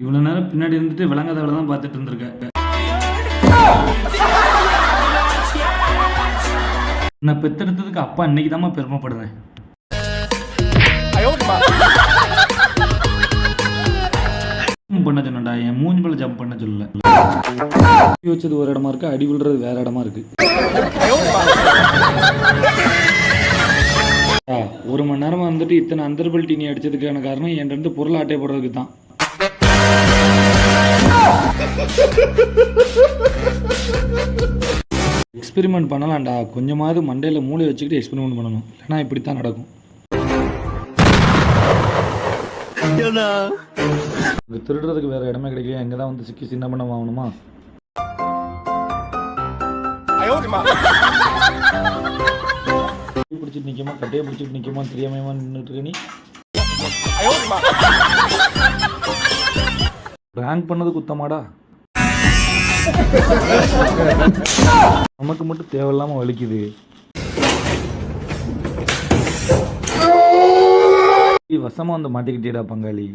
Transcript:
இவ்வளவு நேரம் பின்னாடி இருந்துட்டு விளங்காத வேலை தான் பார்த்துட்டு இருந்திருக்க. நான் பெத்தெடுத்ததுக்கு அப்பா இன்னைக்கு தான் பெருமைப்படுறேன். பண்ண சொன்னடா, என் மூஞ்சி மேல ஜம்ப் பண்ண சொல்லல. வச்சது ஒரு இடமா இருக்கு, அடி விழுறது வேற இடமா இருக்கு. ஒரு மணி நேரமா வந்துட்டு இத்தனை அந்தர்பல்ட்டி நீ அடிச்சதுக்கான காரணம் என் ரெண்டு பொருள் ஆட்டை போடுறதுக்கு தான். எக்ஸ்பெரிமெண்ட் பண்ணலாம்டா, கொஞ்சமாவது மண்டையில் மூளை வச்சுக்கிட்டு எக்ஸ்பெரிமெண்ட் பண்ணணும், இல்லைன்னா இப்படித்தான் நடக்கும். திருடுறதுக்கு வேற இடமே கிடைக்கல, எங்கதான் வந்து சிக்கி சின்ன பண்ண வாங்கணுமா? பிடிச்சிட்டு நிக்குமா, கட்டையை பிடிச்சிட்டு நிக்குமா, தெரியாம நின்றுட்டு இருக்க நீ. ரேங்க் பண்ணது குத்தமாடா? நமக்கு மட்டும் தேவையில்லாம வலிக்குது. வசமா வந்து மாட்டிக்கிட்டேடா பங்காளி.